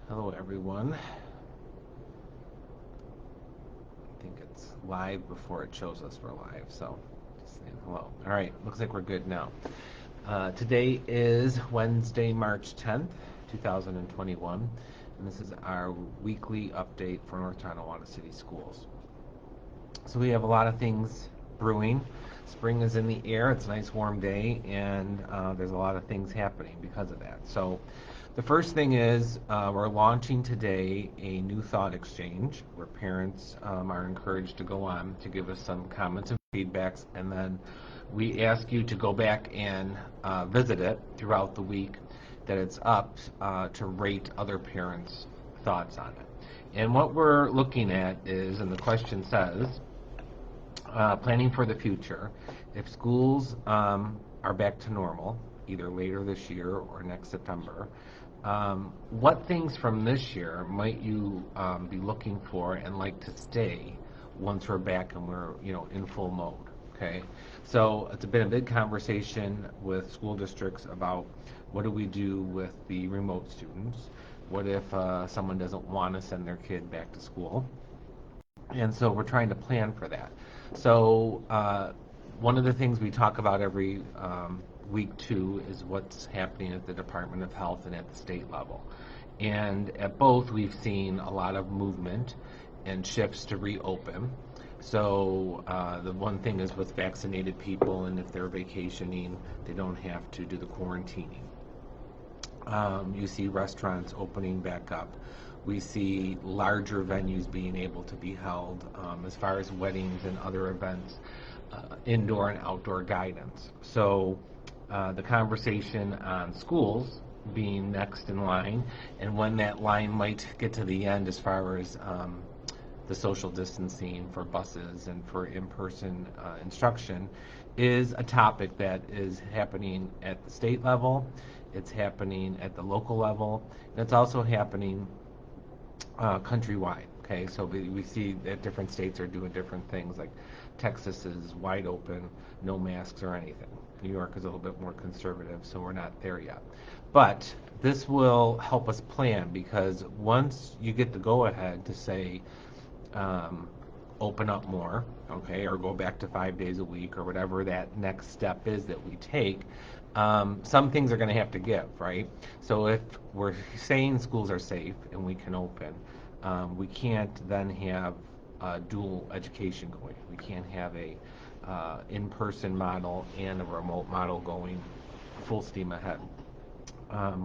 Hello, everyone. I think it's live before it shows us we're live, so just saying hello. All right, looks like we're good now. Today is Wednesday, March 10th, 2021, and this is our weekly update for North Tonawanda City Schools. So we have a lot of things brewing. Spring is in the air. It's a nice warm day, and there's a lot of things happening because of that. So the first thing is we're launching today a new thought exchange where parents are encouraged to go on to give us some comments and feedbacks, and then we ask you to go back and visit it throughout the week that it's up to rate other parents' thoughts on it. And what we're looking at is, and the question says, planning for the future. If schools are back to normal, either later this year or next September, what things from this year might you be looking for and like to stay once we're back and we're in full mode? Okay, so it's been a big conversation with school districts about what do we do with the remote students? What if someone doesn't want to send their kid back to school? And so we're trying to plan for that. So one of the things we talk about every week too is what's happening at the Department of Health and at the state level. And at both, we've seen a lot of movement and shifts to reopen. So the one thing is with vaccinated people, and if they're vacationing, they don't have to do the quarantining. You see restaurants opening back up. We see larger venues being able to be held as far as weddings and other events, indoor and outdoor guidance. So the conversation on schools being next in line and when that line might get to the end as far as the social distancing for buses and for in-person instruction is a topic that is happening at the state level. It's happening at the local level, and it's also happening countrywide. Okay, so we see that different states are doing different things. Like Texas is wide open, no masks or anything. New York is a little bit more conservative, so we're not there yet. But this will help us plan, because once you get the go-ahead to say open up more, okay, or go back to 5 days a week or whatever that next step is that we take, some things are going to have to give, right? So if we're saying schools are safe and we can open, we can't then have dual education going. We can't have a in-person model and a remote model going full steam ahead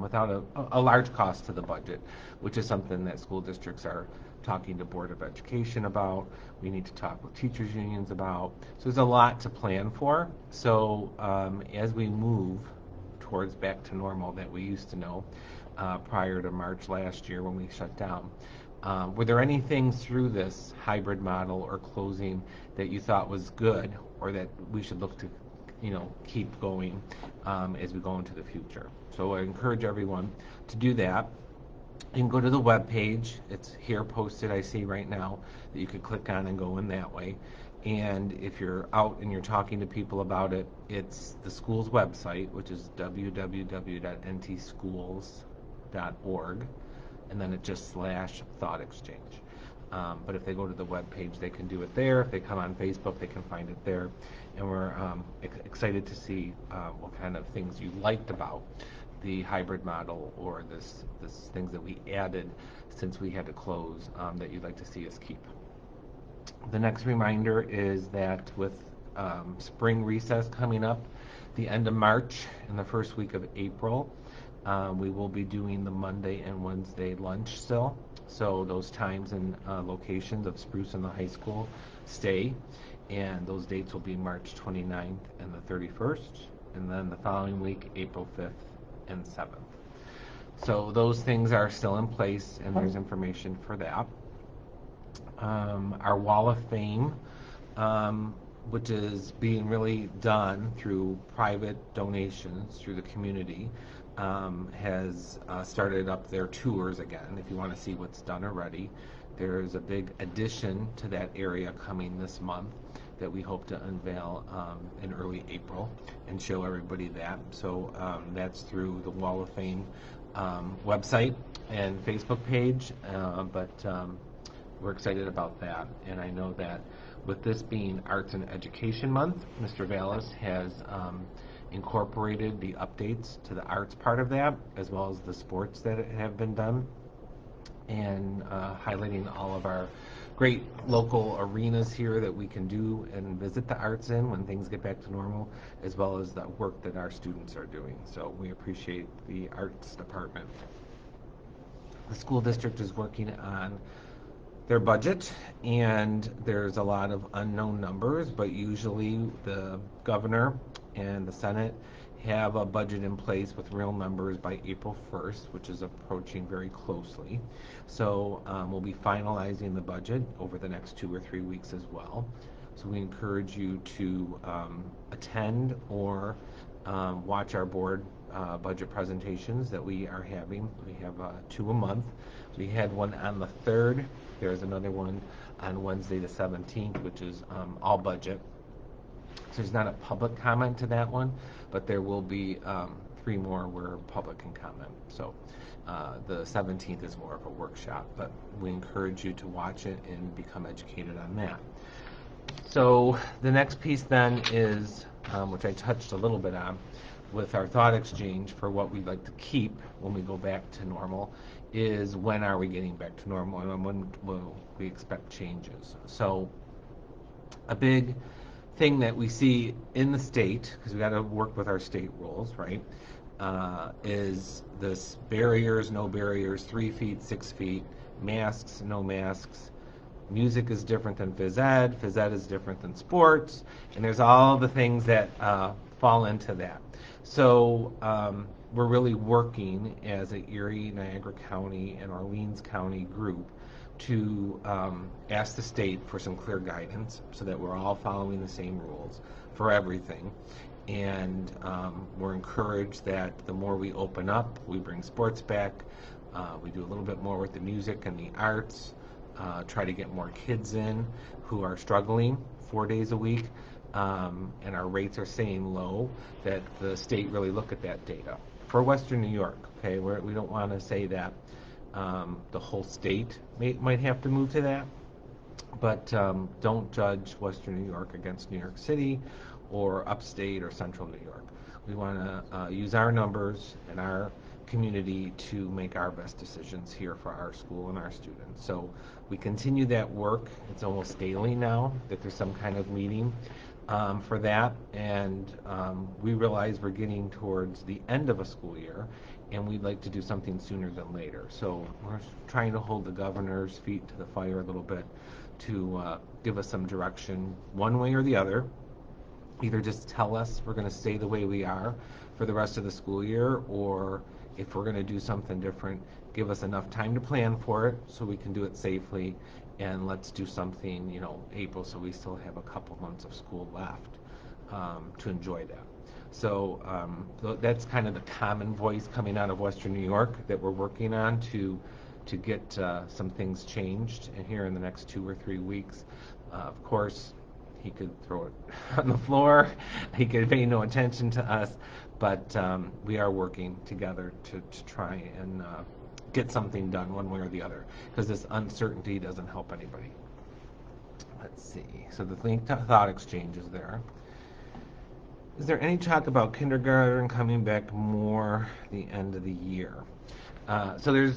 without a large cost to the budget, which is something that school districts are talking to Board of Education about. We need to talk with teachers unions about. So there's a lot to plan for. So as we move towards back to normal that we used to know prior to March last year when we shut down, were there any things through this hybrid model or closing that you thought was good or that we should look to keep going as we go into the future? So I encourage everyone to do that. You can go to the web page. It's here posted, I see right now, that you could click on and go in that way. And if you're out and you're talking to people about it, it's the school's website, which is www.ntschools.org, and then it just /thought exchange. But if they go to the web page, they can do it there. If they come on Facebook, they can find it there. And we're excited to see what kind of things you liked about the hybrid model, or this things that we added since we had to close that you'd like to see us keep. The next reminder is that with spring recess coming up, the end of March and the first week of April, we will be doing the Monday and Wednesday lunch still. So those times and locations of Spruce and the high school stay, and those dates will be March 29th and the 31st, and then the following week, April 5th and 7th. So those things are still in place, and there's information for that. Our Wall of Fame, which is being really done through private donations through the community, has started up their tours again. If you want to see what's done already, there's a big addition to that area coming this month that we hope to unveil in early April and show everybody that. So that's through the Wall of Fame website and Facebook page, but we're excited about that. And I know that with this being Arts and Education Month, Mr. Vallis has incorporated the updates to the arts part of that, as well as the sports that have been done, and highlighting all of our great local arenas here that we can do and visit the arts in when things get back to normal, as well as the work that our students are doing. So we appreciate the arts department. The school district is working on their budget, and there's a lot of unknown numbers, but usually the governor and the Senate have a budget in place with real numbers by April 1st, which is approaching very closely. So we'll be finalizing the budget over the next 2 or 3 weeks as well. So we encourage you to attend or watch our board budget presentations that we are having. We have 2 a month. We had one on the 3rd. There's another one on Wednesday the 17th, which is all budget. So there's not a public comment to that one, but there will be 3 more where public can comment. So the 17th is more of a workshop, but we encourage you to watch it and become educated on that. So the next piece then is, which I touched a little bit on, with our thought exchange for what we'd like to keep when we go back to normal, is when are we getting back to normal and when will we expect changes. So a big thing that we see in the state, because we got to work with our state rules, right, is this barriers, no barriers, 3 feet, 6 feet, masks, no masks. Music is different than phys ed is different than sports, and there's all the things that fall into that. So we're really working as a Erie, Niagara County, and Orleans County group to ask the state for some clear guidance so that we're all following the same rules for everything. And we're encouraged that the more we open up, we bring sports back, we do a little bit more with the music and the arts, try to get more kids in who are struggling 4 days a week, and our rates are staying low, that the state really look at that data. For Western New York, okay, we don't want to say that the whole state might have to move to that, but don't judge Western New York against New York City or upstate or central New York. We want to use our numbers and our community to make our best decisions here for our school and our students. So we continue that work. It's almost daily now that there's some kind of meeting for that, and we realize we're getting towards the end of a school year, and we'd like to do something sooner than later. So we're trying to hold the governor's feet to the fire a little bit to give us some direction one way or the other. Either just tell us we're going to stay the way we are for the rest of the school year, or if we're going to do something different, give us enough time to plan for it so we can do it safely, and let's do something, April, so we still have a couple months of school left to enjoy that. So that's kind of the common voice coming out of Western New York that we're working on to get some things changed here in the next 2 or 3 weeks. Of course, he could throw it on the floor, he could pay no attention to us, but we are working together to try and get something done one way or the other, because this uncertainty doesn't help anybody. Let's see, so the thought exchange is there. Is there any talk about kindergarten coming back more the end of the year? So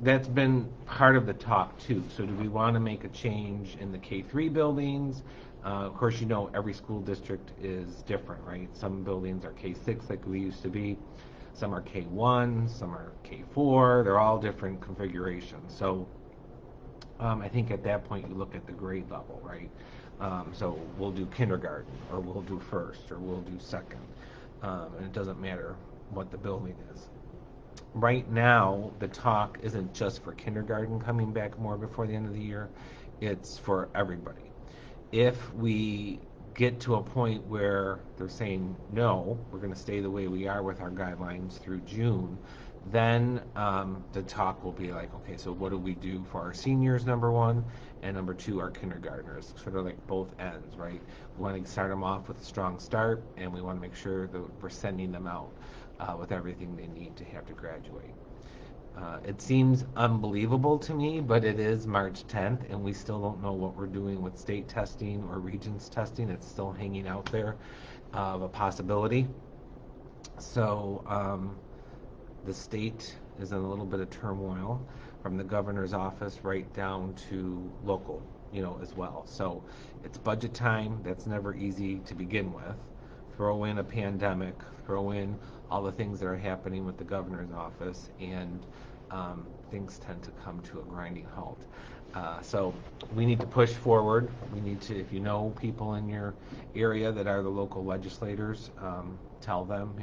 that's been part of the talk too. So do we want to make a change in the K-3 buildings? Of course, every school district is different, right? Some buildings are K-6 like we used to be. Some are K-1, some are K-4. They're all different configurations. So I think at that point you look at the grade level, right? So we'll do kindergarten, or we'll do first, or we'll do second. And it doesn't matter what the building is. Right now, the talk isn't just for kindergarten coming back more before the end of the year. It's for everybody. If we get to a point where they're saying, no, we're going to stay the way we are with our guidelines through June, then the talk will be like, okay, so what do we do for our seniors, number one, and number two, our kindergartners, sort of like both ends, right? We want to start them off with a strong start, and we want to make sure that we're sending them out with everything they need to have to graduate. It seems unbelievable to me, but it is March 10th, and we still don't know what we're doing with state testing or regions testing. It's still hanging out there of a possibility. So the state is in a little bit of turmoil, from the governor's office right down to local, as well. So it's budget time. That's never easy to begin with. Throw in a pandemic, throw in all the things that are happening with the governor's office, and things tend to come to a grinding halt. So we need to push forward. We need to, if you know people in your area that are the local legislators, tell them,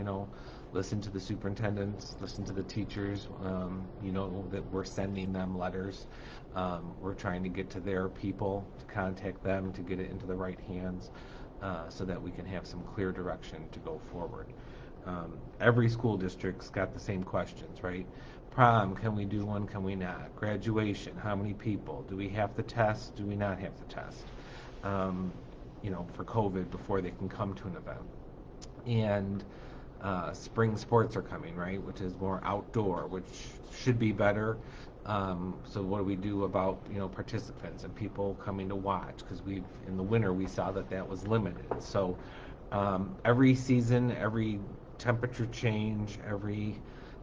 listen to the superintendents, listen to the teachers, that we're sending them letters. We're trying to get to their people, to contact them, to get it into the right hands, so that we can have some clear direction to go forward. Every school district's got the same questions, right? Prom, can we do one, can we not? Graduation, how many people? Do we have to test? Do we not have to test? For COVID before they can come to an event. And spring sports are coming, right? Which is more outdoor, which should be better. So what do we do about, participants and people coming to watch? Because in the winter, we saw that was limited. So every season, every temperature change, every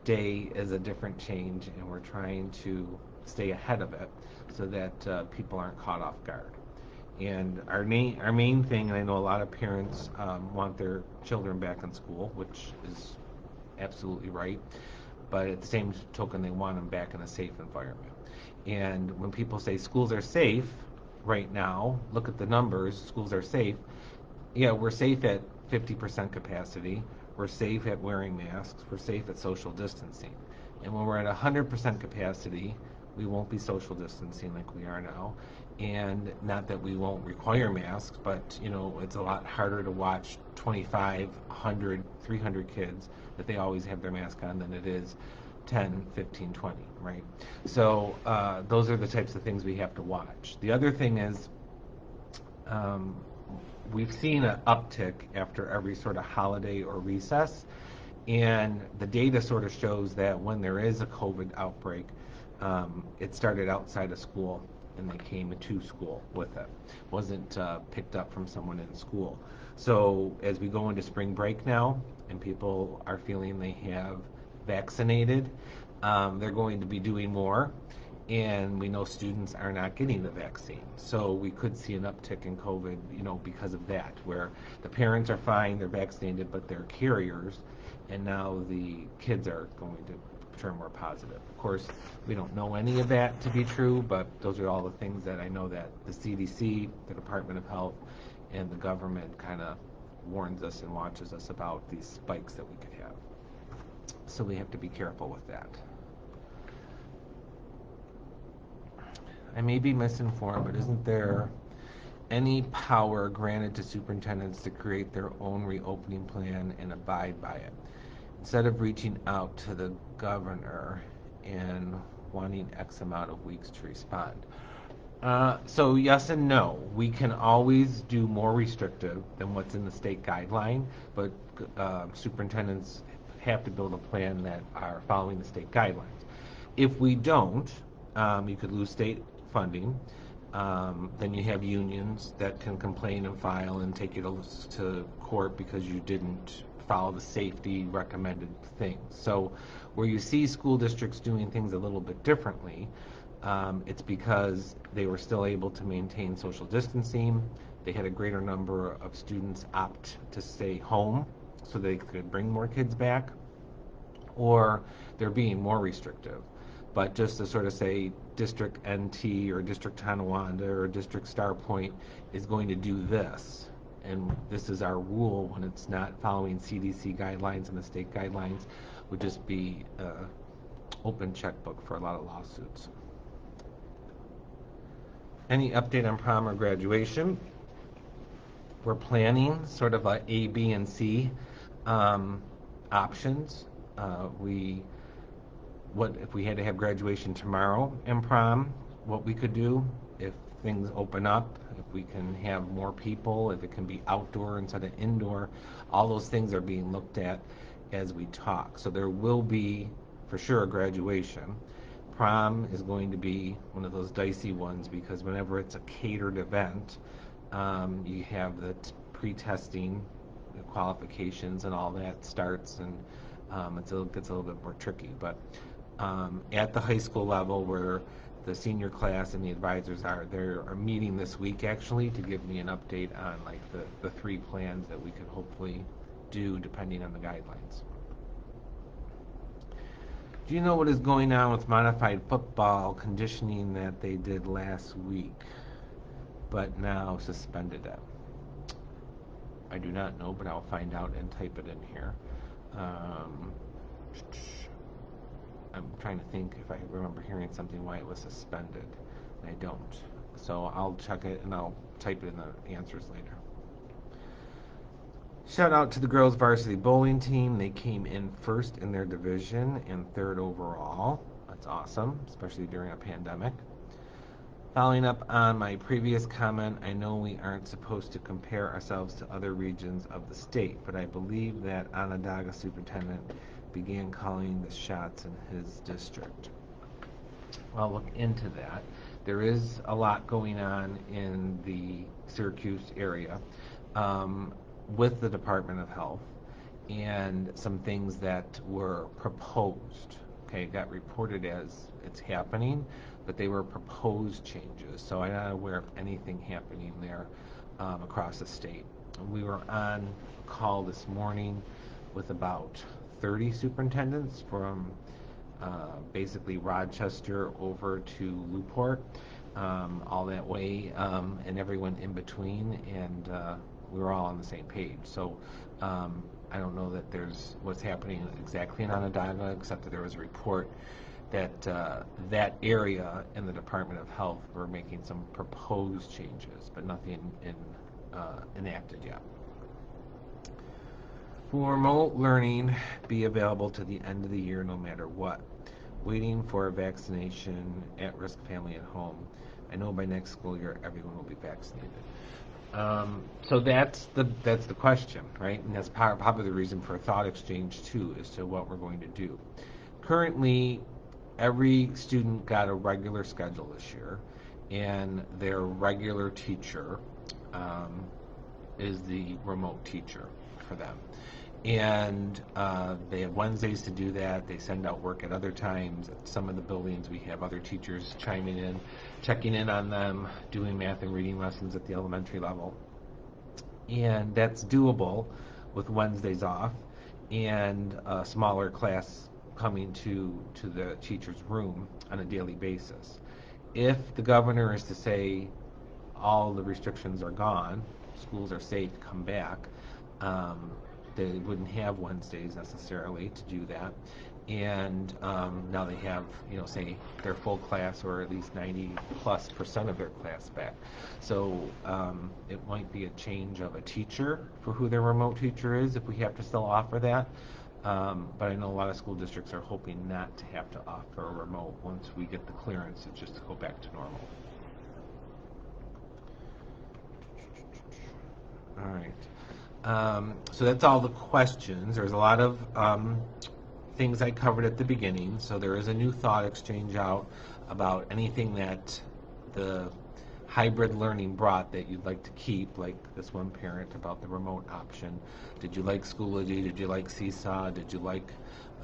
day is a different change, and we're trying to stay ahead of it so that people aren't caught off guard. And our main thing, and I know a lot of parents want their children back in school, which is absolutely right, but at the same token, they want them back in a safe environment. And when people say schools are safe right now, look at the numbers, schools are safe. Yeah, we're safe at 50% capacity. We're safe at wearing masks. We're safe at social distancing. And when we're at 100% capacity, we won't be social distancing like we are now. And not that we won't require masks, but it's a lot harder to watch 25, 100, 300 kids that they always have their mask on than it is 10, 15, 20, right? So those are the types of things we have to watch. The other thing is, we've seen an uptick after every sort of holiday or recess, and the data sort of shows that when there is a COVID outbreak, it started outside of school and they came to school with it. Wasn't picked up from someone in school. So as we go into spring break now and people are feeling they have vaccinated, they're going to be doing more. And we know students are not getting the vaccine. So we could see an uptick in COVID, because of that, where the parents are fine, they're vaccinated, but they're carriers, and now the kids are going to turn more positive. Of course, we don't know any of that to be true, but those are all the things that I know that the CDC, the Department of Health, and the government kind of warns us and watches us about these spikes that we could have. So we have to be careful with that. I may be misinformed, but isn't there any power granted to superintendents to create their own reopening plan and abide by it, instead of reaching out to the governor and wanting X amount of weeks to respond? So yes and no. We can always do more restrictive than what's in the state guideline, but superintendents have to build a plan that are following the state guidelines. If we don't, you could lose state funding. Then you have unions that can complain and file and take you to court because you didn't follow the safety recommended things. So where you see school districts doing things a little bit differently, it's because they were still able to maintain social distancing. They had a greater number of students opt to stay home so they could bring more kids back, or they're being more restrictive. But just to sort of say District NT or District Tonawanda or District Star Point is going to do this, and this is our rule when it's not following CDC guidelines and the state guidelines, would just be an open checkbook for a lot of lawsuits. Any update on prom or graduation? We're planning sort of a A, B, and C options. What if we had to have graduation tomorrow and prom, what we could do if things open up, if we can have more people, if it can be outdoor instead of indoor. All those things are being looked at as we talk. So there will be, for sure, a graduation. Prom is going to be one of those dicey ones because whenever it's a catered event, you have the pre-testing, the qualifications, and all that starts, and it gets a little bit more tricky. But at the high school level, where the senior class and the advisors are, they are meeting this week actually to give me an update on like the three plans that we could hopefully do depending on the guidelines. Do you know what is going on with modified football conditioning that they did last week, but now suspended it? I do not know, but I'll find out and type it in here. I'm trying to think if I remember hearing something why it was suspended. I don't. So I'll check it and I'll type it in the answers later. Shout out to the girls varsity bowling team. They came in first in their division and third overall. That's awesome, especially during a pandemic. Following up on my previous comment, I know we aren't supposed to compare ourselves to other regions of the state, but I believe that Onondaga superintendent began calling the shots in his district. I'll look into that. There is a lot going on in the Syracuse area. With the Department of Health and some things that were proposed. Okay, got reported as it's happening, but they were proposed changes. So I'm not aware of anything happening there across the state. We were on call this morning with about 30 superintendents from basically Rochester over to Newport, all that way, and everyone in between, and we were all on the same page. So I don't know that there's what's happening exactly in Onondaga, except that there was a report that that area in the Department of Health were making some proposed changes, but nothing enacted yet. Will remote learning be available to the end of the year no matter what? Waiting for a vaccination, at-risk family at home. I know by next school year everyone will be vaccinated. So that's the question, right? And that's probably the reason for a thought exchange too, as to what we're going to do. Currently, every student got a regular schedule this year, and their regular teacher is the remote teacher for them. And they have Wednesdays to do that. They send out work at other times. At some of the buildings, we have other teachers chiming in, checking in on them, doing math and reading lessons at the elementary level. And that's doable with Wednesdays off and a smaller class coming to the teacher's room on a daily basis. If the governor is to say all the restrictions are gone, schools are safe, come back, they wouldn't have Wednesdays necessarily to do that. And now they have, say their full class or at least 90+% of their class back. So it might be a change of a teacher for who their remote teacher is if we have to still offer that. But I know a lot of school districts are hoping not to have to offer a remote once we get the clearance to just go back to normal. All right. So that's all the questions. There's a lot of things I covered at the beginning. So there is a new thought exchange out about anything that the hybrid learning brought that you'd like to keep, like this one parent about the remote option. Did you like Schoology? Did you like Seesaw? Did you like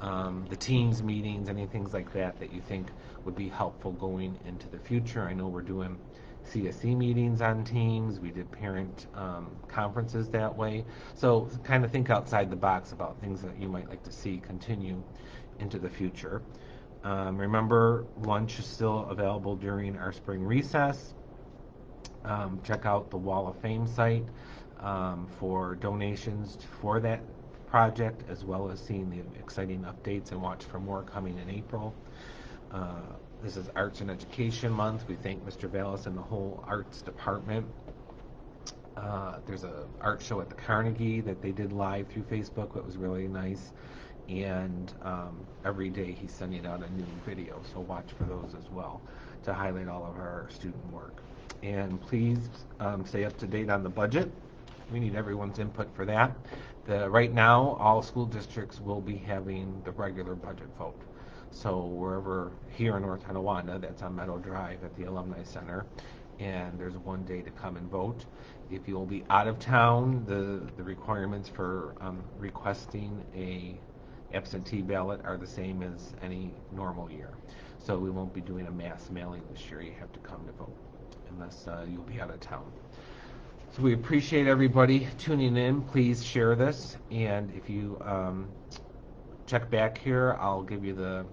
the Teams meetings? Any things like that that you think would be helpful going into the future? I know we're doing CSE meetings on Teams. We did parent conferences that way. So kind of think outside the box about things that you might like to see continue into the future. Remember, lunch is still available during our spring recess. Check out the Wall of Fame site for donations for that project, as well as seeing the exciting updates, and watch for more coming in April. This is Arts and Education Month. We thank Mr. Vallis and the whole arts department. There's an art show at the Carnegie that they did live through Facebook. It was really nice. And every day he's sending out a new video, so watch for those as well to highlight all of our student work. And please stay up to date on the budget. We need everyone's input for that. Right now, all school districts will be having the regular budget vote. So wherever here in North Tonawanda, that's on Meadow Drive at the Alumni Center, and there's one day to come and vote. If you will be out of town, the requirements for requesting a absentee ballot are the same as any normal year. So we won't be doing a mass mailing this year. You have to come to vote unless you'll be out of town. So we appreciate everybody tuning in. Please share this, and if you check back here, I'll give you the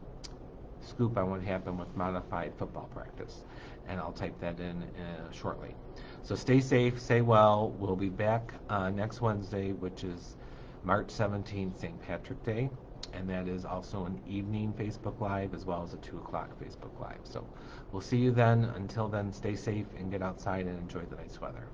scoop on what happened with modified football practice, and I'll type that in shortly. So stay safe, stay well. We'll be back next Wednesday, which is March 17th, St. Patrick Day, and that is also an evening Facebook Live as well as a 2 o'clock Facebook Live. So we'll see you then. Until then, stay safe and get outside and enjoy the nice weather.